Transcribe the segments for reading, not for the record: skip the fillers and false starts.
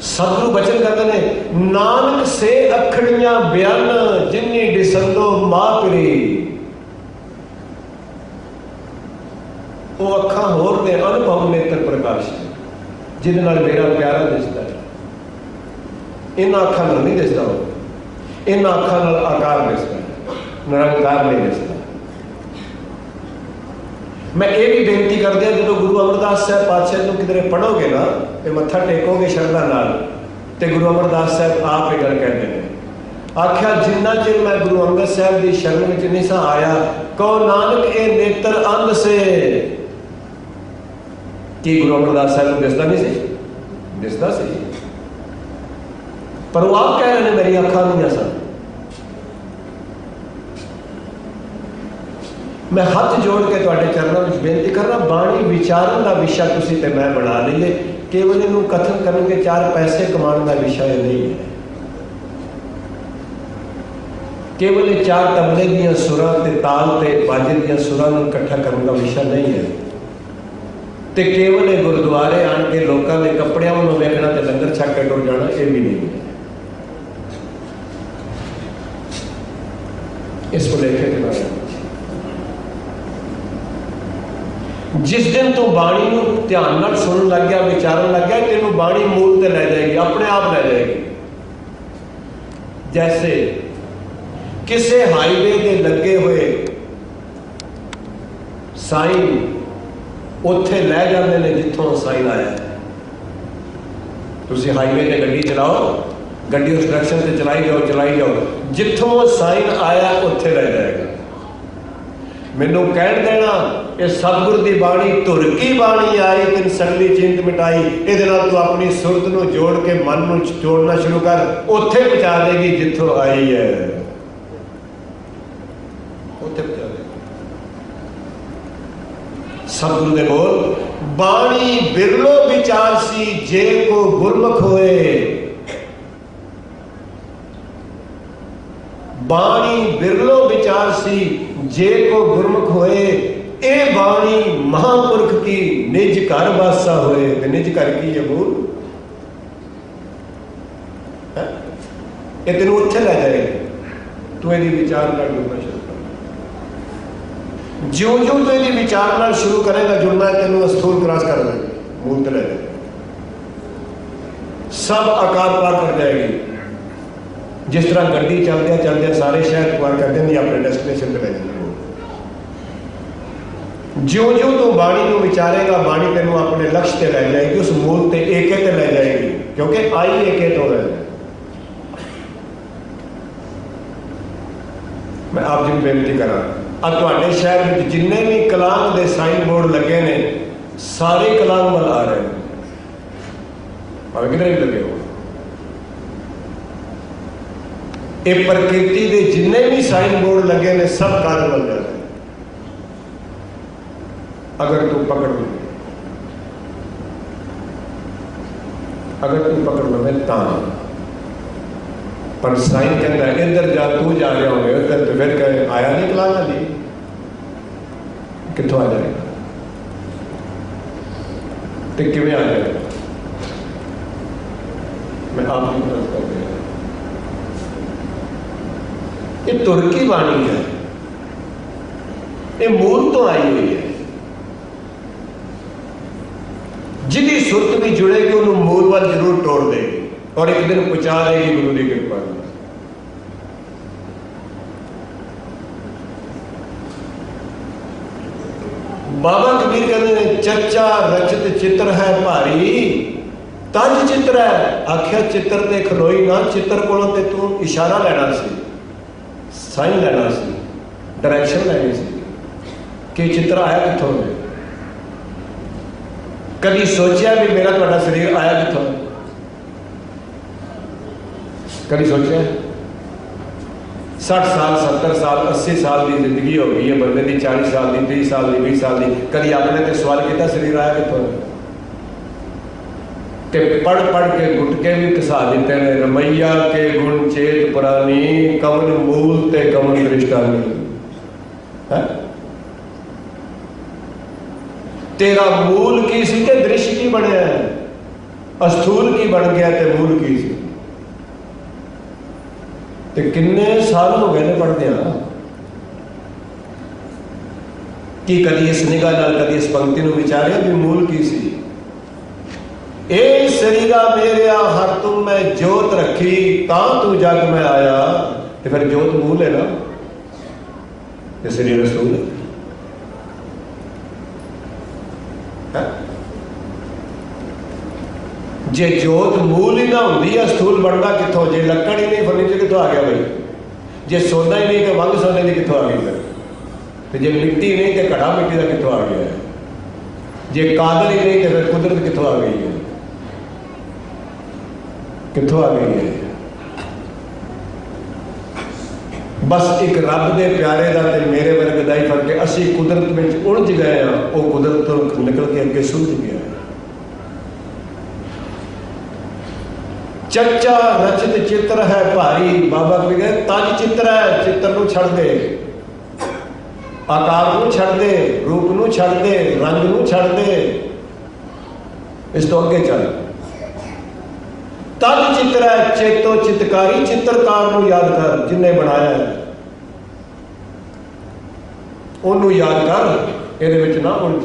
सतगुरु बचन कहते हैं, नानक से अखड़ियां बयान जिन्नी डिसंदो मापरी। वो अखा होर ने अनुभव नेत्र प्रकाश जिहदे नाल मेरा प्यारा दिसदा है। इन्हां अखां नाल नहीं दिसदा, इन्हां अखां नाल आकार दिसदा है, निरंकार नहीं दिसदा। मैं ये भी बेनती कर दिया, जो गुरु अमरदास साहब पातशाह को किधरे पढ़ोगे ना, ये मत्था टेकोगे शरदा नाल, ते गुरु अमरदास साहब आप ये गल कहते हैं, आख्या जिन्ना चिर मैं गुरु अंगद साहब की शरण में नहीं सा आया, कहो नानक ए नेत्र अंध से। कि गुरु अमरदास साहब को दिसदा नहीं सी? दिसदा सी, पर वो आप कह रहे हैं मेरी अखां नहीं सन। मैं हाथ जोड़ के तुहाडे चरणों में बेनती करना, बाणी विचारन का विषय तुसीं ते मैं बना लीए, केवल इनू कथन करके 4 पैसे कमाने का विषय नहीं है। केवल 4 तबले दियां सुरां ते ताल ते बाजे दियां सुरां नूं इकट्ठा करने का विषय नहीं है। ते केवल गुरुद्वारे आन के लोगों के कपड़ियां नूं वेखना ते लंगर छक के टुर जाना, ये भी नहीं है। इसको लेके जिस दिन तू बाणी नूं ध्यान नाल सुनन लग गया, विचारन लग गया, तेनों बाणी मूल ते लै जाएगी, अपने आप लै जाएगी। जैसे किसी हाईवे के लगे हुए साइन उत्थे लै जाते हैं जिथों साइन आया। तुसीं हाईवे ते गड्डी चलाओ, गड्डी उस डायरेक्शन से चलाई जाओ, जिथों साइन आया उत्थे लै जाएगा। मैनू कह देना ये सतगुर की बाणी धुर की बाणी आई, तेन सगली चिंत मिटाई। ये तू अपनी सुरत नूं जोड़ के मन नूं जोड़ना शुरू कर, उत्थे पहुंचा देगी जिथों आई है, उत्थे पहुंचा देगी। सतगुरु दे बोल, बाणी बिरलो विचार सी जे को गुरमुख होए। बाणी बिरलो विचार सी जे को गुरमुख होए, ए बाणी महापुरख की निज घर वासा होए। निज घर की ये बोल, ये तेन उत्थे लै जाएगी। तू ये विचार कर जुड़ना शुरू कर, ज्यों ज्यों तू ये विचार नाल शुरू करेगा जुड़ना, तेन स्थूल क्रॉस कर देगी, मूल ते लै जाएगी, सब आकार पार कर जाएगी। जिस तरह गड्डी चलदे सारे शहर पार कर देंगे, अपने डेस्टिनेशन पे ले जाएंगे। ज्यों ज्यों तू बाणी को विचारेगा, बाणी तेनों अपने लक्ष्य ते लै जाएगी, उस मूल ते एके ते लै जाएगी, क्योंकि आई एके तो है। मैं आप जी बेनती करा, अब तुहाडे शहर में जिन्ने भी कलाम के साइन बोर्ड लगे ने, सारे कलाम वाल आ रहे हैं, भावें किधर भी लगे हो। ये प्रकृति के जिन्ने भी साइन बोर्ड लगे ने, सब काल बन जाते हैं अगर तू पकड़ लो, अगर तू पकड़ लो मैं ता। पर साइन कहता है इधर जा, तू जा रहे होंगे उधर, तो फिर कहे आया नहीं कलाम जी, कितों आ जाएगा, तो किवें आ जाएगा। मैं आप ही कर दिया, ये तुर की बाणी है, ये मूल तो आई हुई है। जिहदी सुरत भी जुड़ेगी उन्होंने मूल वाल जरूर तोड़ देगी, और एक दिन पहुंचा देगी गुरु की कृपा। बाबा कबीर कहते हैं, चर्चा रचित चित्र है भारी, तज चित्र है। आख्या चित्र ते खलोई ना, चित्र कोलों ते तू इशारा लेना सी, साइन लेना सी, डायरेक्शन लेनी सी कि चित्र आया कितों। कभी सोचा भी मेरा तुहाडा शरीर आया कितों? कभी सोचा? 60 साल 70 साल 80 साल की जिंदगी हो गई है बंदे की, 40 साल की, 30 साल की, 20 साल की। कभी अपने ते सवाल किया शरीर आया कितों? ते पढ़ पढ़ के गुटके भी घसा दिते ने, रमैया के गुण चेत पुरानी, कमन मूल ते कमन दृष्टानी। तेरा मूल की सी ते दृश्य की बनया है? अस्थूल की बन गया तो मूल की सी। ते किन्ने साल हो गए ने पढ़दे कि कदी इस निगाह नाल कदी इस पंक्ति नूं विचारिया भी मूल की सी। ए शरीरा मेरिया हर तुम मैं जोत रखी तां तू जग में आया। तो फिर जोत मूल है ना, ये शरीर अस्थूल है। जे जोत मूल ही ना होंदी अस्थूल बनता कितों? जे लकड़ ही नहीं फर्नीचर कितों आ गया भाई? जे सोना ही नहीं तो वंग सोने की कितों आ गई? तो जे मिट्टी नहीं तो घड़ा मिट्टी का कितों आ गया है? जे कादर ही नहीं तो फिर कुदरत कितों आ गई है? कितों आ गई है? बस एक रब दे प्यारे का ते मेरे वर्ग का ही फर्क है। असी कुदरत में उलझ गए हैं, वो कुदरत तो निकल के अगे सुलझ गया है। चच्चा रचित चित्र है भारी, बाबा कबीर कहते तज चित्र है, चित्र नूं छड़ दे, आकार नूं छड़ दे, रूप नूं छड़ दे, रंग नूं छड़ दे, इस तो अगे चल। तज चित्र है चेतो चित्रकारी, चित्रकार नूं याद कर जिन्हें बनाया है, उन्होंने याद कर, इहदे विच ना उलझ।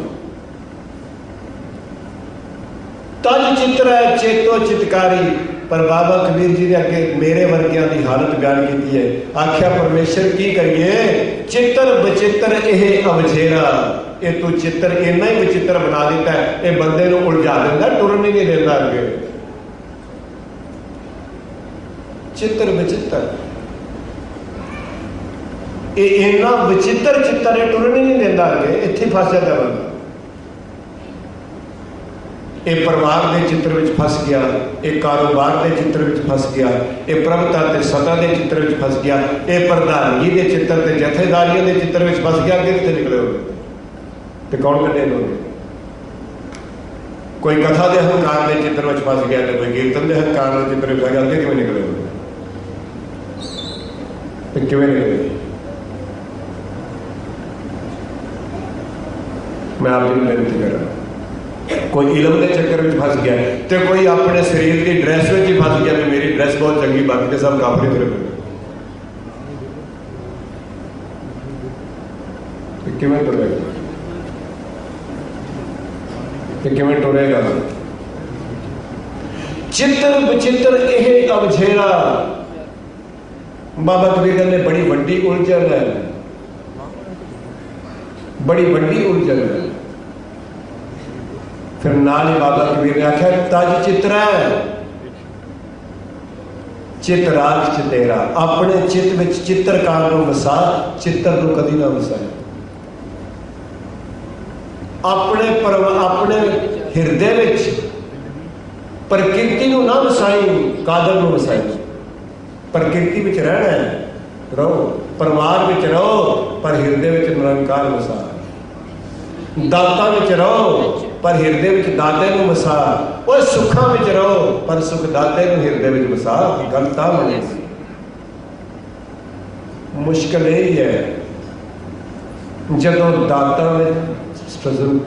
तज चित्र है चेतो चित्रकारी। पर बाबा कबीर जी ने अगे मेरे वर्गिया की हालत बयान की है। आख्या परमेश्वर की करिए, चित्र बचित्र यह अवझेरा। ये तू चित्र इन्ना ही विचित्र बना दिता है, ये बंदे को उलझा देता, टुरन ही नहीं देता अगे। चित्र विचित्र ये इन्ना विचित्र चित्र है, टुरन ही नहीं देता अगे, इत्थे फस जाता बंदा। ये परिवार के चित्र में फस गया, एक कारोबार के चित्र में फस गया, ये प्रभुता ते सत्ता के चित्र में फस गया, ये प्रधानगी के चित्र ते जथेदारियों के चित्र में फस गया। कितने निकले हो तो कौन कटे लोगे? कोई कथा के अहंकार के चित्र में फस गया तो कोई कीर्तन के अहंकार के चित्र में फस गया। अगे किवें निकले हो तो किवें निकले? मैं आप जी बेनती कर रहा, कोई इलम के चक्कर में फस गया तो कोई अपने शरीर की ड्रेस में ही फस गया तो मेरी ड्रेस बहुत चंगी, बाकी के सब काफरी फिर किवें टुरेगा? किवें टुरेगा? चित्र विचित्र यह अवझेरा। बाबा कबीर ने बड़ी वड्डी उलझन है, बड़ी वड्डी उलझन है। फिर नाल ही बाबा कबीर ने आख्या तज चित्र है, चित राख चितेरा। अपने चित में चित्रकार को वसा, चित्र को कदी ना वसाए। अपने अपने हिरदे विच प्रकृति को ना वसाई, कादर को वसाई। प्रकृति में रहना है, रहो, परिवार में रहो, पर हिरदे में निरंकार वसा। दाता में रहो पर हिरदे में दाते को वसा। और सुखा में रहो पर सुख दाते को हिरदे में वसा। गलता बने मुश्किल यही है, जदों दाता में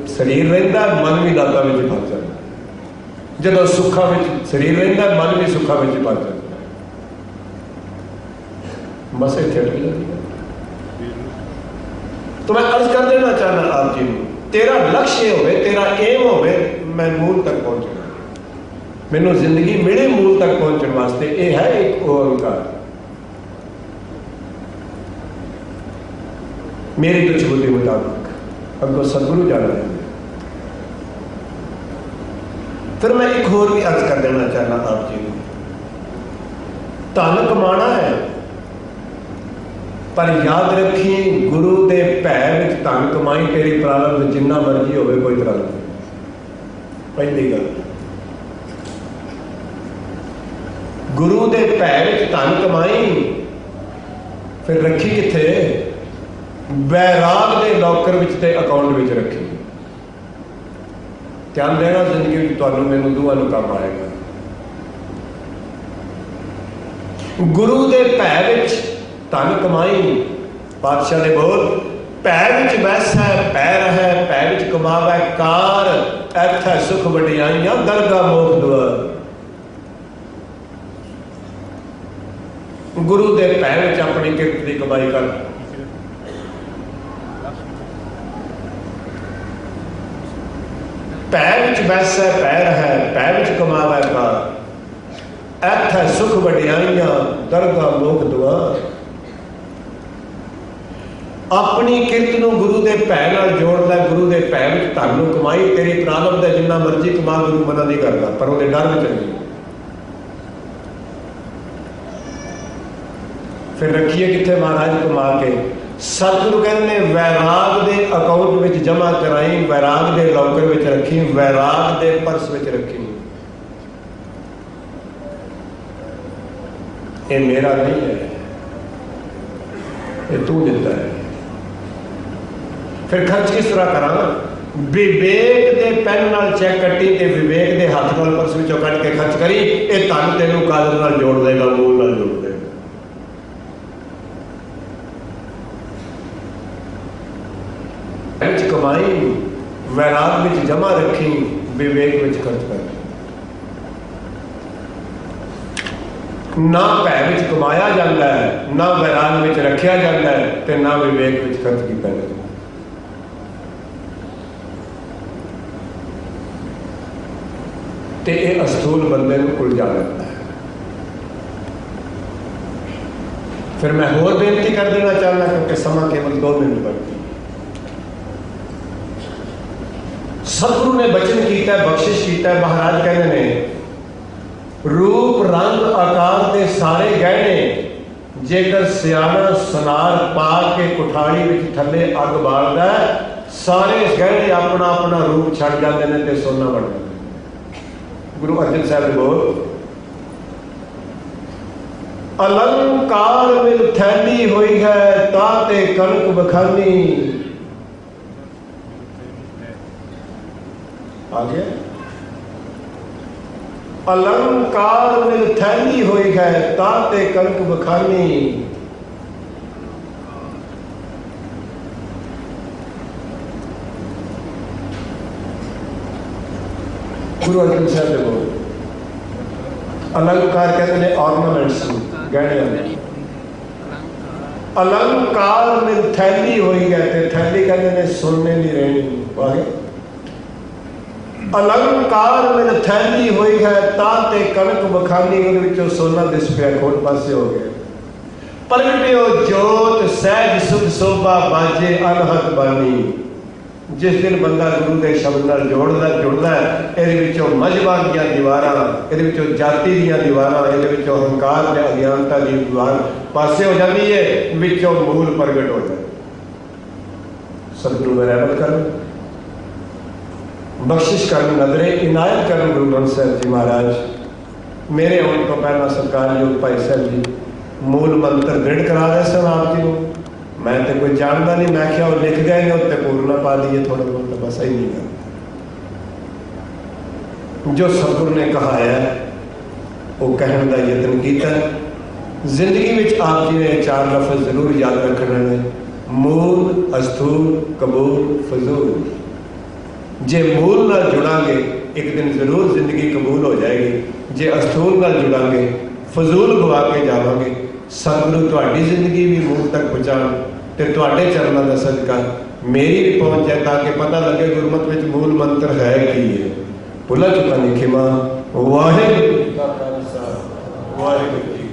शरीर रहिंदा मन भी दाता में फस जाता, जदों सुखा में शरीर रहिंदा मन भी सुखा में फस जाता। बस इत्थे अटक जाती है। तो मैं अर्ज कर देना चाहना आप जी को, तेरा लक्ष्य होवे, तेरा एम होवे मैं मूल तक पहुंचना, मैनू जिंदगी मिले मूल तक पहुंचने वास्ते, यह है एक ओंकार। मेरी तुच्छ बुद्धि मुताबिक अगो सतगुरु जाना है। फिर मैं एक होर भी अर्ज कर देना चाहना आप जी को, धन कमाना है पर याद रखी गुरु के भै विच धन कमाई तेरी प्रारंभ जिन्ना मर्जी होवे कोई तरह नहीं। पहली गल, गुरु के भै विच धन कमाई, फिर रखी किथे? बैराग के लॉकर विच ते अकाउंट विच रखी। ध्यान देना, जिंदगी तुहानू मैनू दोवां नू काम आएगा। गुरु के भै विच धन कमाई, पातशाह ने बोल ਭੈ ਵਿੱਚ ਬੈਸੈ ਪੈ ਰਹੈ, ਭੈ ਵਿੱਚ ਕਮਾਵੈ ਕਾਰ, ਐਥੈ ਸੁਖ ਵਡਿਆਈਆਂ ਦਰਗਾ ਮੋਖ ਦੁਆਰ। ਗੁਰੂ ਦੇ ਭੈ ਵਿੱਚ ਆਪਣੀ ਕਿਰਤ ਦੀ ਕਮਾਈ ਕਰ। ਭੈ ਵਿੱਚ ਬੈਸੈ ਪੈ ਰਹੈ, ਭੈ ਵਿੱਚ ਕਮਾਵੈ ਕਾਰ, ਐਥੈ ਸੁਖ ਵਡਿਆਈਆਂ ਦਰਗਾ ਮੋਖ ਦੁਆਰ। ਆਪਣੀ ਕਿਰਤ ਨੂੰ ਗੁਰੂ ਦੇ ਭੈ ਨਾਲ ਜੋੜਦਾ, ਗੁਰੂ ਦੇ ਭੈ ਵਿੱਚ ਧਨ ਨੂੰ ਕਮਾਈ। ਤੇਰੀ ਪ੍ਰਾਰਬਧ ਦਾ ਜਿੰਨਾ ਮਰਜ਼ੀ ਕਮਾ, ਗੁਰੂ ਮਨਾ ਨਹੀਂ ਕਰਦਾ, ਪਰ ਉਹਦੇ ਡਰ ਵਿੱਚ ਨਹੀਂ। ਫਿਰ ਰੱਖੀਏ ਕਿੱਥੇ ਮਹਾਰਾਜ ਕਮਾ ਕੇ? ਸਤਿਗੁਰੂ ਕਹਿੰਦੇ ਨੇ ਵੈਰਾਗ ਦੇ ਅਕਾਊਂਟ ਵਿੱਚ ਜਮ੍ਹਾਂ ਕਰਾਈ, ਵੈਰਾਗ ਦੇ ਲੋਕਰ ਵਿੱਚ ਰੱਖੀ, ਵੈਰਾਗ ਦੇ ਪਰਸ ਵਿੱਚ ਰੱਖੀ। ਇਹ ਮੇਰਾ ਨਹੀਂ ਹੈ, ਇਹ ਤੂੰ ਦਿੱਤਾ ਹੈ। ਫਿਰ ਖਰਚ ਕਿਸ ਤਰ੍ਹਾਂ ਕਰਾਂ? ਵਿਵੇਕ ਦੇ ਪੈਨ ਨਾਲ ਚੈੱਕ ਕੱਟੀ ਤੇ ਵਿਵੇਕ ਦੇ ਹੱਥ ਨਾਲ ਪਰਸ ਵਿੱਚੋਂ ਕੱਢ ਕੇ ਖਰਚ ਕਰੀ। ਇਹ ਧਨ ਤੈਨੂੰ ਕਾਦਰ ਨਾਲ ਜੋੜ ਦੇਗਾ, ਮੂਲ ਨਾਲ ਜੋੜ ਦੇਗਾ। ਵਿੱਚ ਕਮਾਈ, ਵੈਰਾਗ ਵਿੱਚ ਜਮ੍ਹਾਂ ਰੱਖੀ, ਵਿਵੇਕ ਵਿੱਚ ਖਰਚ ਕਰ। ਨਾ ਭੈ ਵਿੱਚ ਕਮਾਇਆ ਜਾਂਦਾ ਹੈ, ਨਾ ਵੈਰਾਗ ਵਿੱਚ ਰੱਖਿਆ ਜਾਂਦਾ ਹੈ, ਤੇ ਨਾ ਵਿਵੇਕ ਵਿੱਚ ਖਰਚ ਕੀਤਾ ਜਾਂਦਾ। ਤੇ ਇਹ ਅਸਥੂਲ ਬੰਦੇ ਨੂੰ ਉਲਝਾ ਲੈਂਦਾ ਹੈ। ਫਿਰ ਮੈਂ ਹੋਰ ਬੇਨਤੀ ਕਰ ਦੇਣਾ ਚਾਹੁੰਦਾ, ਕਿਉਂਕਿ ਸਮਾਂ ਕੇਵਲ 2 ਮਿੰਟ ਬਚਦਾ। ਸਤਿਗੁਰੂ ਨੇ ਬਚਨ ਕੀਤਾ, ਬਖਸ਼ਿਸ਼ ਕੀਤਾ। ਮਹਾਰਾਜ ਕਹਿੰਦੇ ਨੇ ਰੂਪ ਰੰਗ ਆਕਾਰ ਦੇ ਸਾਰੇ ਗਹਿਣੇ, ਜੇਕਰ ਸਿਆਣਾ ਸੁਨਾਰ ਪਾ ਕੇ ਕੁਠਾਲੀ ਵਿੱਚ ਥੱਲੇ ਅੱਗ ਬਾਲਦਾ, ਸਾਰੇ ਗਹਿਣੇ ਆਪਣਾ ਆਪਣਾ ਰੂਪ ਛੱਡ ਜਾਂਦੇ ਨੇ ਤੇ ਸੋਨਾ ਬਣ ਜਾਂਦਾ। ਗੁਰੂ ਅਰਜਨ ਸਾਹਿਬ ਬੋਲ, ਅਲੰਕਾਰ ਮਿਲ ਥੈਲੀ ਹੋਈ ਹੈ, ਤਾਂ ਤੇ ਕਣਕ ਬਖਾਨੀ। ਆ ਗਿਆ? अलंकार मिल थैली हुई है, ताते कनक बखानी। गुरु अर्जन साहब ने बोल, अलंकार कहते हैं ऑर्नामेंट्स, गहने। अलंकार मिल थैली हुई है, ते थैली कहते हैं सोने की रहनी। आगे अलंकार मिल थैली हुई है, ताते कनक बखानी। उन्हें सोना दिस पे खोट पासे हो गए। प्रगटियो जोत सहज सुख शोभा बाजे अनहद बानी। जिस दिन बंदा गुरु के शब्द नाल जुड़दा है, ये मजहबां दी दीवारां, ये जाति दी दीवारां, ये अहंकार ते अज्ञानता की दीवार पासे हो जाती है, विचों मूल प्रगट हो जाए। सतगुरु में रहमत कर, बख्शिश कर, नजरे इनायत कर। गुरु ग्रंथ साहिब जी महाराज मेरे आने को पहला सरकार योग भाई साहब जी मूल मंत्र दृढ़ करा रहे सन आप जी को। मैं तो कोई जानता नहीं, मैं क्या लिख गए ने उत्ते पूर्ण पा दिए थोड़ा बहुत, तो बस ही नहीं करता। जो सतगुरु ने कहा है वो कहने का यत्न किया। जिंदगी में आप जी ने 4 लफ्ज जरूर याद रखने ने, मूल, अस्थूल, कबूल, फजूल। जे मूल नाल जुड़ांगे एक दिन जरूर जिंदगी कबूल हो जाएगी, जे अस्थूल नाल जुड़ांगे फजूल गवा के जावांगे। सतगुरु तुहाडी जिंदगी भी मूल तक पहुँचाण ते तुहाडे चरणों का सदका मेरी भी पहुँच जाए, ताकि पता लगे गुरमत में मूल मंत्र है की है। भुला चुका नहीं खिमा। वाहिगुरू जी का खालसा, वाहिगुरू जी